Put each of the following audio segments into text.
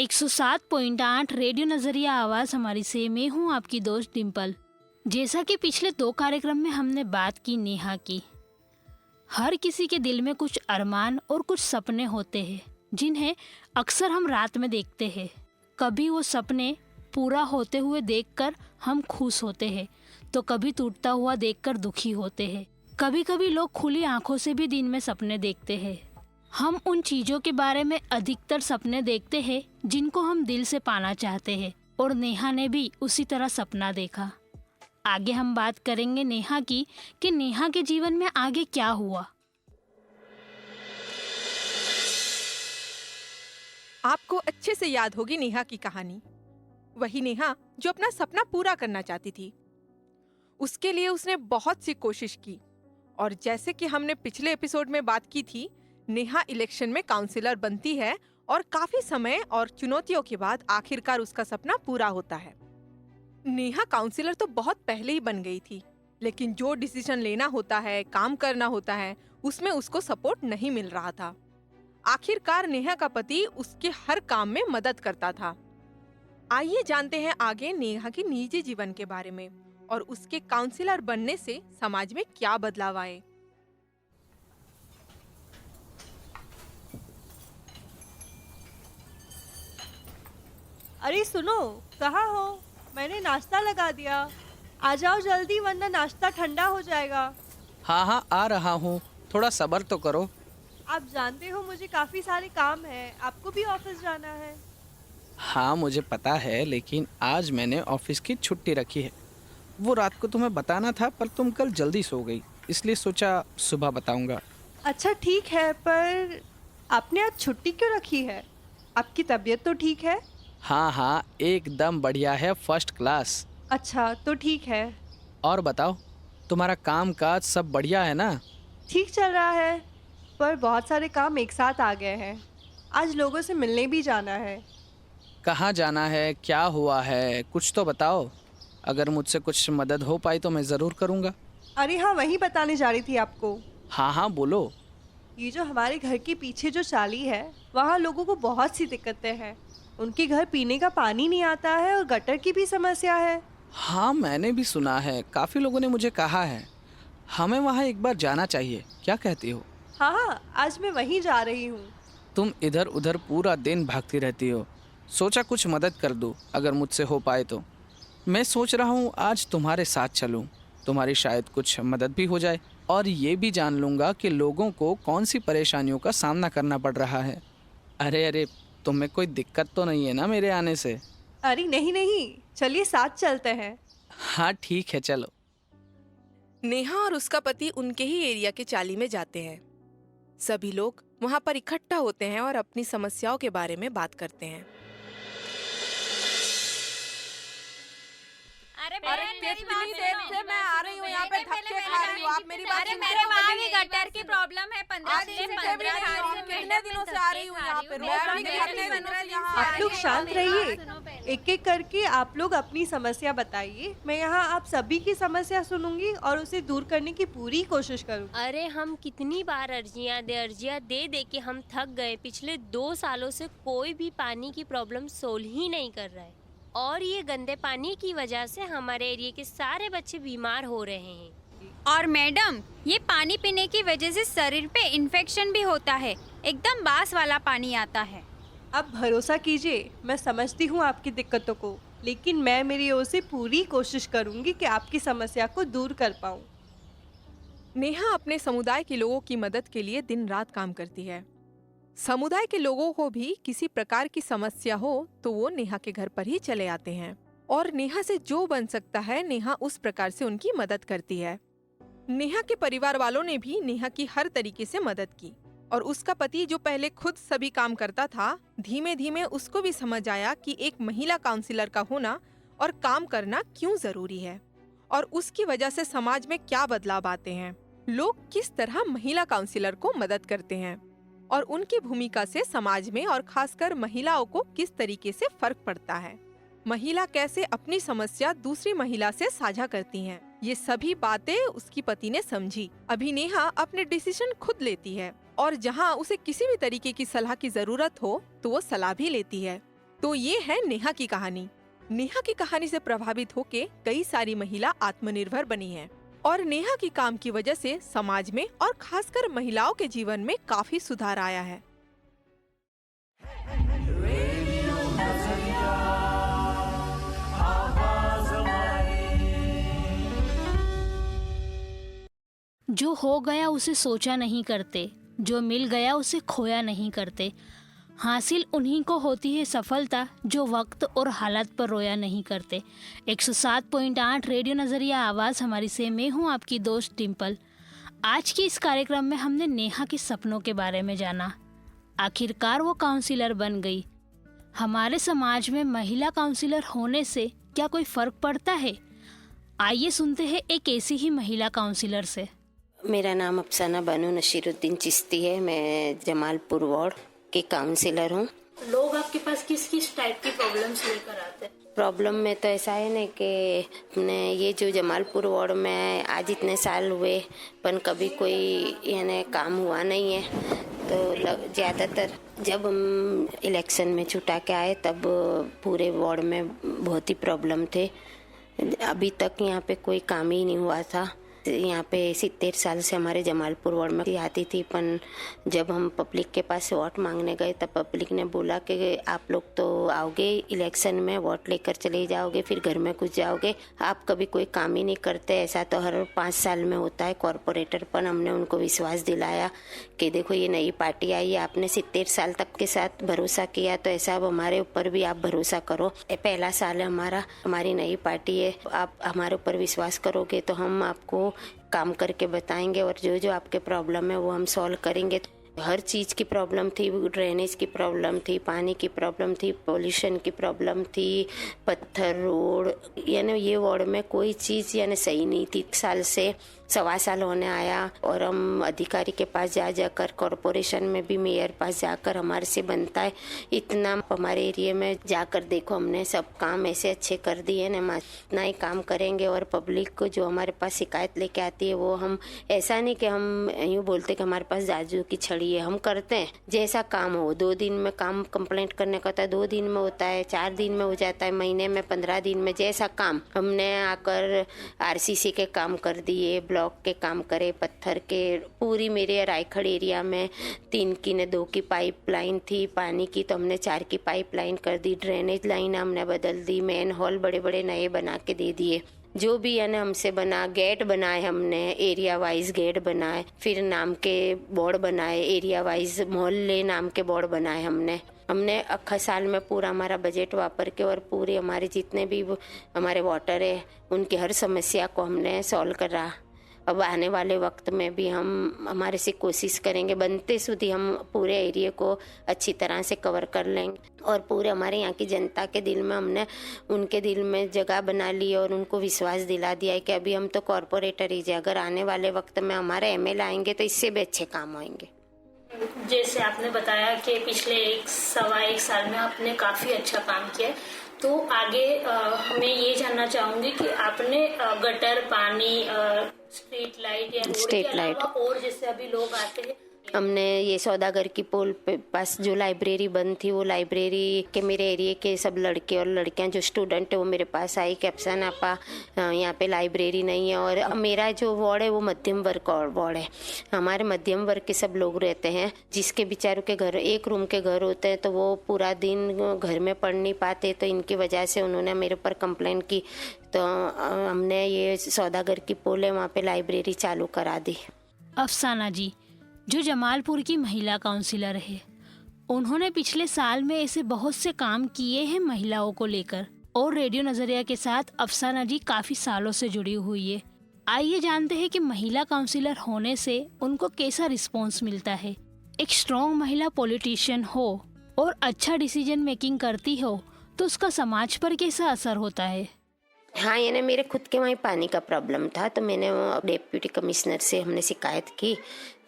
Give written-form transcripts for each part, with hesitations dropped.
107.8 radio नजरिया आवाज हमारी से मैं हूँ आपकी दोस्त डिम्पल। जैसा कि पिछले 2 कार्यक्रम में हमने बात की नेहा की, हर किसी के दिल में कुछ अरमान और कुछ सपने होते हैं जिन्हें अक्सर हम रात में देखते हैं। कभी वो सपने पूरा होते हुए देखकर हम खुश होते हैं तो कभी टूटता हुआ देखकर दुखी होते हैं। कभी कभी लोग खुली आंखों से भी दिन में सपने देखते हैं। हम उन चीज़ों के बारे में अधिकतर सपने देखते हैं जिनको हम दिल से पाना चाहते हैं, और नेहा ने भी उसी तरह सपना देखा। आगे हम बात करेंगे नेहा की कि नेहा के जीवन में आगे क्या हुआ। आपको अच्छे से याद होगी नेहा की कहानी। वही नेहा जो अपना सपना पूरा करना चाहती थी। उसके लिए उसने बहुत सी कोशिश की, और जैसे कि हमने पिछले एपिसोड में बात की थी, नेहा इलेक्शन में काउंसिलर बनती है और काफी समय और चुनौतियों के बाद आखिरकार उसका सपना पूरा होता है। नेहा काउंसिलर तो बहुत पहले ही बन गई थी, लेकिन जो डिसीजन लेना होता है, काम करना होता है, उसमें उसको सपोर्ट नहीं मिल रहा था। आखिरकार नेहा का पति उसके हर काम में मदद करता था। आइए जानते हैं आगे नेहा की निजी जीवन के बारे में और उसके काउंसिलर बनने से समाज में क्या बदलाव आए। अरे सुनो, कहाँ हो? मैंने नाश्ता लगा दिया, आ जाओ जल्दी वरना नाश्ता ठंडा हो जाएगा। हाँ आ रहा हूँ, थोड़ा सब्र तो करो। आप जानते हो मुझे काफी सारे काम है, आपको भी ऑफिस जाना है। हाँ मुझे पता है, लेकिन आज मैंने ऑफिस की छुट्टी रखी है। वो रात को तुम्हें बताना था पर तुम कल जल्दी सो गई, इसलिए सोचा सुबह बताऊंगा। अच्छा ठीक है, पर आपने आज छुट्टी क्यों रखी है? आपकी तबीयत तो ठीक है? हाँ एकदम बढ़िया है, फर्स्ट क्लास। अच्छा तो ठीक है। और बताओ, तुम्हारा काम काज सब बढ़िया है ना? ठीक चल रहा है, पर बहुत सारे काम एक साथ आ गए हैं। आज लोगों से मिलने भी जाना है। कहाँ जाना है, क्या हुआ है, कुछ तो बताओ। अगर मुझसे कुछ मदद हो पाई तो मैं ज़रूर करूँगा। अरे हाँ, वही बताने जा रही थी आपको। हाँ बोलो। ये जो हमारे घर के पीछे जो चाली है, वहाँ लोगों को बहुत सी दिक्कतें हैं। उनके घर पीने का पानी नहीं आता है और गटर की भी समस्या है। हाँ मैंने भी सुना है, काफ़ी लोगों ने मुझे कहा है। हमें वहाँ एक बार जाना चाहिए, क्या कहती हो? हाँ, आज मैं वहीं जा रही हूँ। तुम इधर उधर पूरा दिन भागती रहती हो, सोचा कुछ मदद कर दूँ अगर मुझसे हो पाए तो। मैं सोच रहा हूँ आज तुम्हारे साथ चलूँ, तुम्हारी शायद कुछ मदद भी हो जाए और ये भी जान लूँगा कि लोगों को कौन सी परेशानियों का सामना करना पड़ रहा है। अरे तुम्हें कोई दिक्कत तो नहीं है ना मेरे आने से? अरे नहीं, चलिए साथ चलते हैं। हाँ ठीक है चलो। नेहा और उसका पति उनके ही एरिया के चाली में जाते हैं। सभी लोग वहां पर इकट्ठा होते हैं और अपनी समस्याओं के बारे में बात करते हैं। अरे कितनी देर से मैं आ रही हूँ यहाँ पे धक्के खा रही हूँ, आप मेरी बात सुनते हो? मेरे वहाँ भी गटर की प्रॉब्लम है, 15 कितने दिनों से आ रही हूँ यहाँ पे। आप लोग शांत रहिए, एक एक करके आप लोग अपनी समस्या बताइए। मैं यहाँ आप सभी की समस्या सुनूंगी और उसे दूर करने की पूरी कोशिश करूँगी। अरे हम कितनी बार अर्जियाँ दे के हम थक गए। पिछले 2 सालों से कोई भी पानी की प्रॉब्लम सोल्व ही नहीं कर रहा है, और ये गंदे पानी की वजह से हमारे एरिया के सारे बच्चे बीमार हो रहे हैं। और मैडम, ये पानी पीने की वजह से शरीर पे इन्फेक्शन भी होता है, एकदम बास वाला पानी आता है। आप भरोसा कीजिए, मैं समझती हूँ आपकी दिक्कतों को, लेकिन मैं मेरी ओर से पूरी कोशिश करूँगी कि आपकी समस्या को दूर कर पाऊँ। नेहा अपने समुदाय के लोगों की मदद के लिए दिन रात काम करती है। समुदाय के लोगों को भी किसी प्रकार की समस्या हो तो वो नेहा के घर पर ही चले आते हैं, और नेहा से जो बन सकता है नेहा उस प्रकार से उनकी मदद करती है। नेहा के परिवार वालों ने भी नेहा की हर तरीके से मदद की, और उसका पति जो पहले खुद सभी काम करता था, धीमे धीमे उसको भी समझ आया कि एक महिला काउंसिलर का होना और काम करना क्यों जरूरी है, और उसकी वजह से समाज में क्या बदलाव आते हैं, लोग किस तरह महिला काउंसिलर को मदद करते हैं, और उनकी भूमिका से समाज में और खासकर महिलाओं को किस तरीके से फर्क पड़ता है। महिला कैसे अपनी समस्या दूसरी महिला से साझा करती हैं, ये सभी बातें उसकी पति ने समझी। अभी नेहा अपने डिसीजन खुद लेती है, और जहाँ उसे किसी भी तरीके की सलाह की जरूरत हो तो वो सलाह भी लेती है। तो ये है नेहा की कहानी। नेहा की कहानी से प्रभावित होके कई सारी महिला आत्मनिर्भर बनी हैं और नेहा की काम की वजह से समाज में और खासकर महिलाओं के जीवन में काफी सुधार आया है। जो हो गया उसे सोचा नहीं करते, जो मिल गया उसे खोया नहीं करते। हासिल उन्हीं को होती है सफलता जो वक्त और हालात पर रोया नहीं करते। 107.8 रेडियो नज़रिया आवाज़ हमारी से मैं हूँ आपकी दोस्त डिम्पल। आज की इस कार्यक्रम में हमने नेहा के सपनों के बारे में जाना। आखिरकार वो काउंसिलर बन गई। हमारे समाज में महिला काउंसिलर होने से क्या कोई फ़र्क पड़ता है? आइए सुनते हैं एक ऐसी ही महिला काउंसिलर से। मेरा नाम अफसाना बानो नशीरुद्दीन चिश्ती है। मैं जमालपुर वार्ड की काउंसिलर हूँ। लोग आपके पास किस किस टाइप की प्रॉब्लम्स लेकर आते हैं? प्रॉब्लम में तो ऐसा है ना कि अपने ये जो जमालपुर वार्ड में आज इतने साल हुए पर कभी कोई यानी काम हुआ नहीं है। तो ज़्यादातर जब हम इलेक्शन में छुटा के आए तब पूरे वार्ड में बहुत ही प्रॉब्लम थे। अभी तक यहाँ पे कोई काम ही नहीं हुआ था। यहाँ पे 70 साल से हमारे जमालपुर वार्ड में आती थी, पर जब हम पब्लिक के पास वोट मांगने गए तब पब्लिक ने बोला कि आप लोग तो आओगे इलेक्शन में, वोट लेकर चले जाओगे, फिर घर में घुस जाओगे, आप कभी कोई काम ही नहीं करते। ऐसा तो हर 5 साल में होता है कॉरपोरेटर। पर हमने उनको विश्वास दिलाया कि देखो ये नई पार्टी आई है, आपने 70 साल तक के साथ भरोसा किया तो ऐसा अब हमारे ऊपर भी आप भरोसा करो। पहला साल है हमारा, हमारी नई पार्टी है, आप हमारे ऊपर विश्वास करोगे तो हम आपको काम करके बताएंगे और जो जो आपके प्रॉब्लम है वो हम सॉल्व करेंगे। हर चीज़ की प्रॉब्लम थी, ड्रेनेज की प्रॉब्लम थी, पानी की प्रॉब्लम थी, पोल्यूशन की प्रॉब्लम थी, पत्थर रोड, यानी ये वार्ड में कोई चीज़ यानी सही नहीं थी। साल से 1.25 साल होने आया और हम अधिकारी के पास जाकर कॉरपोरेशन में भी मेयर पास जाकर हमारे से बनता है इतना, हमारे एरिया में जाकर देखो हमने सब काम ऐसे अच्छे कर दिए ना, इतना ही काम करेंगे। और पब्लिक को जो हमारे पास शिकायत लेके आती है वो हम ऐसा नहीं कि हम यूँ बोलते कि हमारे पास जादू की छड़ी है, हम करते हैं जैसा काम हो। 2 दिन में काम कंप्लेंट करने का होता है, 2 दिन में होता है, 4 दिन में हो जाता है, महीने में 15 दिन में, जैसा काम। हमने आकर RCC के काम कर दिए, ब्लॉक के काम करे, पत्थर के। पूरी मेरे रायखड़ एरिया में 3 की ने 2 की पाइपलाइन थी पानी की, तो हमने 4 की पाइपलाइन कर दी। ड्रेनेज लाइन हमने बदल दी, मेन हॉल बड़े बड़े नए बना के दे दिए। जो भी है ना हमसे बना, गेट बनाए हमने, एरिया वाइज गेट बनाए, फिर नाम के बोर्ड बनाए, एरिया वाइज मोहल्ले नाम के बोर्ड बनाए हमने अक्खा साल में पूरा हमारा बजट वापर के और पूरे हमारे जितने भी हमारे वाटर है उनकी हर समस्या को हमने सॉल्व करा। अब आने वाले वक्त में भी हम हमारे से कोशिश करेंगे, बनते सुधी हम पूरे एरिया को अच्छी तरह से कवर कर लेंगे। और पूरे हमारे यहाँ की जनता के दिल में हमने उनके दिल में जगह बना ली और उनको विश्वास दिला दिया है कि अभी हम तो कॉरपोरेटर ही, अगर आने वाले वक्त में हमारे ML आएंगे तो इससे भी अच्छे काम होंगे। जैसे आपने बताया कि पिछले 1.25 साल में आपने काफ़ी अच्छा काम किया, तो आगे मैं ये जानना चाहूँगी कि आपने गटर, पानी, स्ट्रीट लाइट या रोड के अलावा और जैसे अभी लोग आते हैं, हमने ये सौदागर की पोल पे पास जो लाइब्रेरी बंद थी, वो लाइब्रेरी के मेरे एरिया के सब लड़के और लड़कियां जो स्टूडेंट है वो मेरे पास आई कि अफसाना आपा यहाँ पे लाइब्रेरी नहीं है। और मेरा जो वार्ड है वो मध्यम वर्ग का वार्ड है। हमारे मध्यम वर्ग के सब लोग रहते हैं जिसके बेचारों के घर 1 रूम के घर होते हैं, तो वो पूरा दिन घर में पढ़ नहीं पाते। तो इनकी वजह से उन्होंने मेरे ऊपर कंप्लेंट की, तो हमने ये सौदागर की पोल है वहाँ पे लाइब्रेरी चालू करा दी। अफसाना जी जो जमालपुर की महिला काउंसिलर है, उन्होंने पिछले साल में ऐसे बहुत से काम किए हैं महिलाओं को लेकर, और रेडियो नजरिया के साथ अफसाना जी काफी सालों से जुड़ी हुई है। आइए जानते हैं कि महिला काउंसिलर होने से उनको कैसा रिस्पॉन्स मिलता है। एक स्ट्रॉन्ग महिला पॉलिटिशियन हो और अच्छा डिसीजन मेकिंग करती हो तो उसका समाज पर कैसा असर होता है? हाँ, यानी मेरे खुद के वहीं पानी का प्रॉब्लम था, तो मैंने वो डिप्टी कमिश्नर से हमने शिकायत की,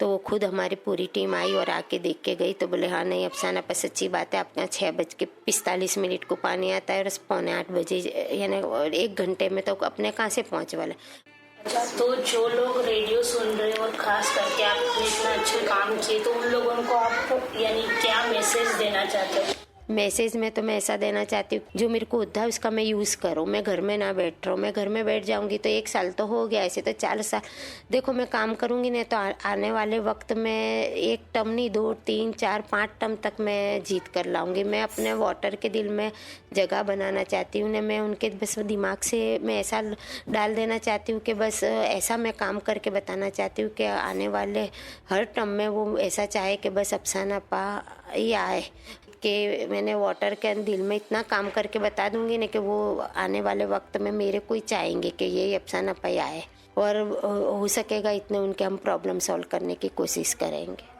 तो वो खुद हमारी पूरी टीम आई और आके देख के गई। तो बोले हाँ नहीं अफसाना पर सच्ची बात है, आपके यहाँ 6:45 को पानी आता है और 7:45 बजे यानी 1 घंटे में तो अपने कहाँ से पहुँच वाले। अच्छा, तो जो लोग रेडियो सुन रहे हैं और खास करके आपने इतना अच्छे काम किए, तो उन लोगों को आप यानी क्या मैसेज देना चाहते हैं? मैसेज में तो मैं ऐसा देना चाहती हूँ, जो मेरे को होता है उसका मैं यूज़ करूँ, मैं घर में ना बैठ रहा हूँ। मैं घर में बैठ जाऊँगी तो 1 साल तो हो गया, ऐसे तो 4 साल। देखो मैं काम करूँगी नहीं तो आने वाले वक्त में 1 टर्म नहीं 2 3 4 5 टर्म तक मैं जीत कर लाऊंगी। मैं अपने वोटर के दिल में जगह बनाना चाहती हूँ। मैं उनके बस दिमाग से मैं ऐसा डाल देना चाहती हूँ कि बस ऐसा मैं काम करके बताना चाहती हूँ कि आने वाले हर टर्म में वो ऐसा चाहे कि बस अफसाना पा ही आए, कि मैंने वोटर के दिल में इतना काम करके बता दूंगी ना कि वो आने वाले वक्त में मेरे को ही चाहेंगे कि ये अफसाना पा आए, और हो सकेगा इतने उनके हम प्रॉब्लम सॉल्व करने की कोशिश करेंगे।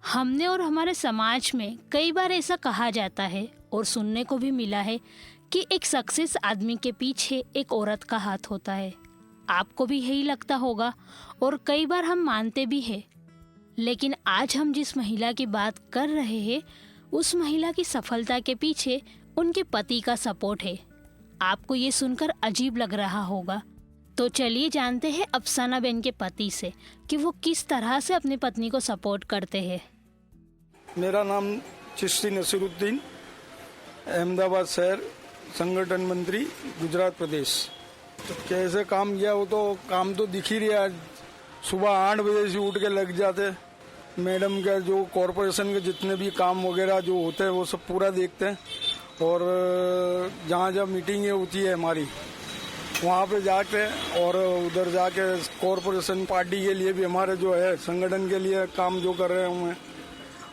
हमने और हमारे समाज में कई बार ऐसा कहा जाता है और सुनने को भी मिला है कि एक सक्सेस आदमी के पीछे एक औरत का हाथ होता है। आपको भी यही लगता होगा और कई बार हम मानते भी हैं। लेकिन आज हम जिस महिला की बात कर रहे हैं, उस महिला की सफलता के पीछे उनके पति का सपोर्ट है। आपको ये सुनकर अजीब लग रहा होगा, तो चलिए जानते हैं अफसाना बेन के पति से कि वो किस तरह से अपनी पत्नी को सपोर्ट करते हैं। मेरा नाम चिश्ती नसीरुद्दीन, अहमदाबाद शहर संगठन मंत्री, गुजरात प्रदेश। तो कैसे काम किया, वो तो काम तो दिख ही रहा है। सुबह 8 बजे से उठ के लग जाते। मैडम का जो कॉरपोरेशन के जितने भी काम वगैरह जो होते हैं वो सब पूरा देखते हैं, और जहाँ जहाँ मीटिंगें होती है हमारी वहाँ पे जाके, और उधर जाके कॉरपोरेशन पार्टी के लिए भी हमारे जो है संगठन के लिए काम जो कर रहे हैं,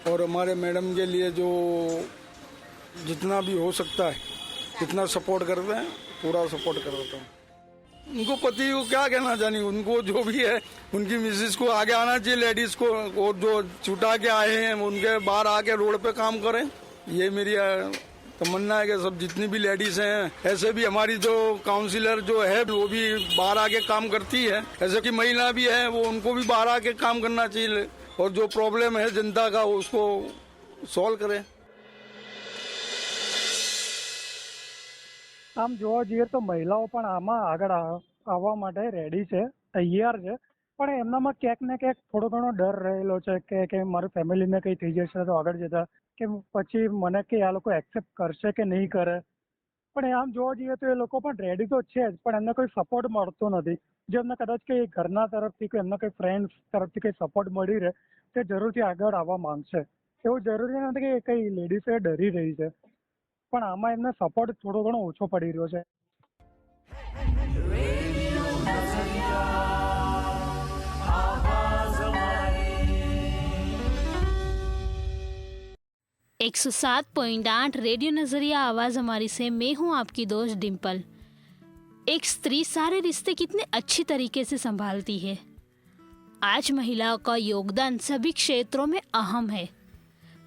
और हमारे मैडम के लिए जो जितना भी हो सकता है जितना सपोर्ट करते हैं, पूरा सपोर्ट करता हूँ। उनको पति को क्या कहना चाहिए, उनको जो भी है उनकी मिसेस को आगे आना चाहिए, लेडीज को, और जो छुटा के आए हैं उनके बाहर आके रोड पे काम करें। ये मेरी तमन्ना है कि सब जितनी भी लेडीज हैं, ऐसे भी हमारी जो काउंसिलर जो है वो भी बाहर आके काम करती है, ऐसे की महिला भी है, वो उनको भी बाहर आके काम करना चाहिए, और जो प्रॉब्लम है जनता का उसको સોલ્વ કરે। આમ જોવા જઈએ તો મહિલાઓ પણ આમાં આગળ આવવા માટે રેડી છે, તૈયાર છે, પણ એમનામાં ક્યાંક ને ક્યાંક થોડો ઘણો ડર રહેલો છે કે મારી ફેમિલીને કંઈ થઈ જશે તો આગળ જતા કે પછી મને કે આ લોકો એક્સેપ્ટ કરશે કે નહીં કરે। પણ આમ જોવા જઈએ તો એ લોકો પણ રેડી તો છે જ, પણ એમને કોઈ સપોર્ટ મળતો નથી। જો એમને કદાચ કંઈ ઘરના તરફથી કે એમના કંઈ ફ્રેન્ડ્સ તરફથી કંઈ સપોર્ટ મળી રહે તે જરૂરથી આગળ આવવા માંગશે। એવું જરૂરી નથી કે કંઈ લેડીઝ ડરી રહી છે, પણ આમાં એમને સપોર્ટ થોડો ઘણો ઓછો પડી રહ્યો છે। 107.8 रेडियो नजरिया आवाज हमारी से मैं हूँ आपकी दोस्त डिम्पल। एक स्त्री सारे रिश्ते कितने अच्छी तरीके से संभालती है। आज महिलाओं का योगदान सभी क्षेत्रों में अहम है।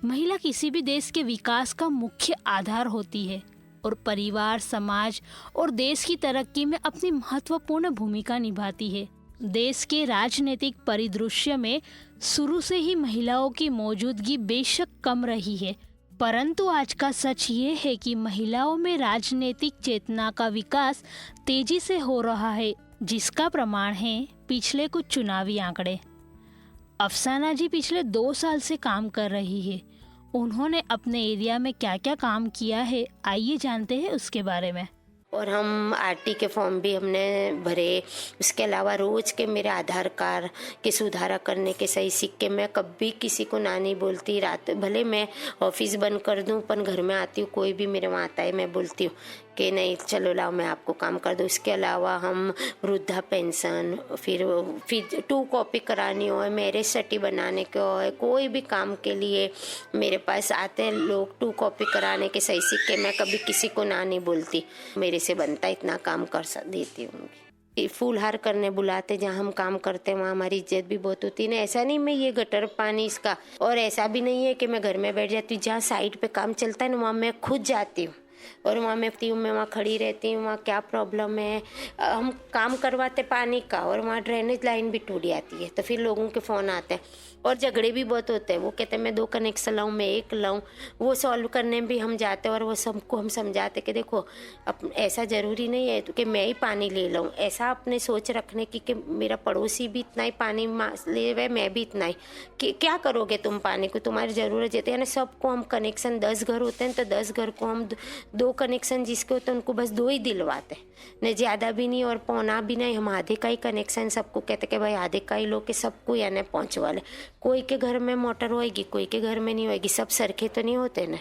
महिला किसी भी देश के विकास का मुख्य आधार होती है और परिवार, समाज और देश की तरक्की में अपनी महत्वपूर्ण भूमिका निभाती है। देश के राजनीतिक परिदृश्य में शुरू से ही महिलाओं की मौजूदगी बेशक कम रही है, परंतु आज का सच ये है कि महिलाओं में राजनीतिक चेतना का विकास तेजी से हो रहा है, जिसका प्रमाण है पिछले कुछ चुनावी आंकड़े। अफसाना जी पिछले 2 साल से काम कर रही है। उन्होंने अपने एरिया में क्या क्या काम किया है, आइए जानते हैं उसके बारे में। और हम आरटी के फॉर्म भी हमने भरे। उसके अलावा रोज के मेरे आधार कार्ड के सुधारा करने के सही सिक्के। मैं कभी किसी को ना नहीं बोलती। रात भले मैं ऑफिस बंद कर दूं, पर घर में आती हूँ, कोई भी मेरे वहाँ आता है, मैं बोलती हूँ कि नहीं चलो लाओ मैं आपको काम कर दूँ। इसके अलावा हम वृद्धा पेंशन, फिर 2 कॉपी करानी हो, मैरिज सर्टिफिकेट बनाने के हो, कोई भी काम के लिए मेरे पास आते हैं लोग 2 कॉपी कराने के सही सिक्के। मैं कभी किसी को ना नहीं बोलती, मेरे से बनता इतना काम कर देती हूँ। फूलहार करने बुलाते, जहाँ हम काम करते हैं वहाँ हमारी इज्जत भी बहुत होती है ना। ऐसा नहीं मैं ये गटर पानी इसका, और ऐसा भी नहीं है कि मैं घर में बैठ जाती हूँ। जहाँ साइड पे काम चलता है ना वहाँ मैं खुद जाती हूँ और वहाँ मैं वहाँ खड़ी रहती हूँ, वहाँ क्या प्रॉब्लम है। हम काम करवाते पानी का और वहाँ ड्रेनेज लाइन भी टूट जाती है, तो फिर लोगों के फ़ोन आते हैं और झगड़े भी बहुत होते हैं। वो कहते हैं मैं 2 कनेक्शन लाऊं, मैं 1 लाऊं। वो सॉल्व करने में भी हम जाते हैं और वो सबको हम समझाते कि देखो ऐसा ज़रूरी नहीं है कि मैं ही पानी ले लूँ। ऐसा अपने सोच रखने की कि मेरा पड़ोसी भी इतना ही पानी ले रहा है, मैं भी इतना ही, कि क्या करोगे तुम पानी को, तुम्हारी ज़रूरत है। यानी सबको हम कनेक्शन 10 घर होते हैं तो 10 घर को हम 2 कनेक्शन जिसके होते हैं उनको बस 2 ही दिलवाते हैं, न ज़्यादा भी नहीं और पौना भी नहीं। हम आधे का ही कनेक्शन सबको कहते कि भाई आधे का ही लो के सबको यानी पहुँचवा ले। कोई के घर में मोटर होएगी, कोई के घर में नहीं होएगी, सब सरखे तो नहीं होते ना।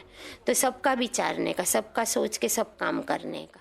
तो सबका विचारने का, सबका सोच के सब काम करने का।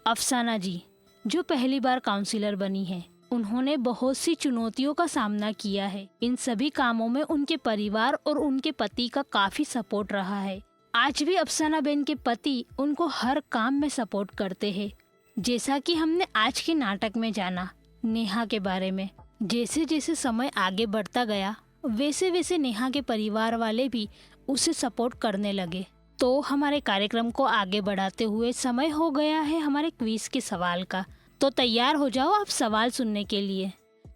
अफसाना जी जो पहली बार काउंसलर बनी है, उन्होंने बहुत सी चुनौतियों का सामना किया है। इन सभी कामों में उनके परिवार और उनके पति का काफी सपोर्ट रहा है। आज भी अफसाना बेन के पति उनको हर काम में सपोर्ट करते हैं। जैसा कि हमने आज के नाटक में जाना नेहा के बारे में, जैसे जैसे समय आगे बढ़ता गया वैसे वैसे नेहा के परिवार वाले भी उसे सपोर्ट करने लगे। तो हमारे कार्यक्रम को आगे बढ़ाते हुए समय हो गया है हमारे क्विज के सवाल का। तो तैयार हो जाओ आप सवाल सुनने के लिए।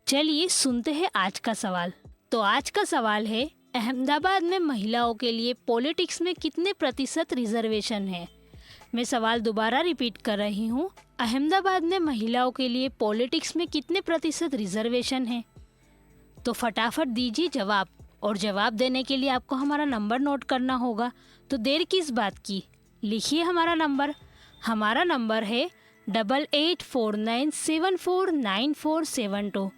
चलिए सुनते हैं आज का सवाल। तो आज का सवाल है, अहमदाबाद में महिलाओं के लिए पॉलिटिक्स में कितने % रिजर्वेशन है? मैं सवाल दोबारा रिपीट कर रही हूँ। अहमदाबाद में महिलाओं के लिए पॉलिटिक्स में कितने % रिजर्वेशन है? तो फटाफट दीजिए जवाब। और जवाब देने के लिए आपको हमारा नंबर नोट करना होगा। तो देर किस बात की, लिखिए हमारा नंबर। हमारा नंबर है 8849749472।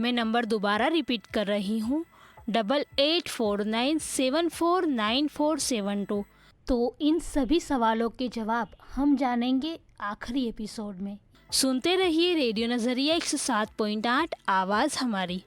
मैं नंबर दोबारा रिपीट कर रही हूँ, 8849749472। तो इन सभी सवालों के जवाब हम जानेंगे आखिरी एपिसोड में। सुनते रहिए रेडियो नजरिया 107.8 आवाज़ हमारी।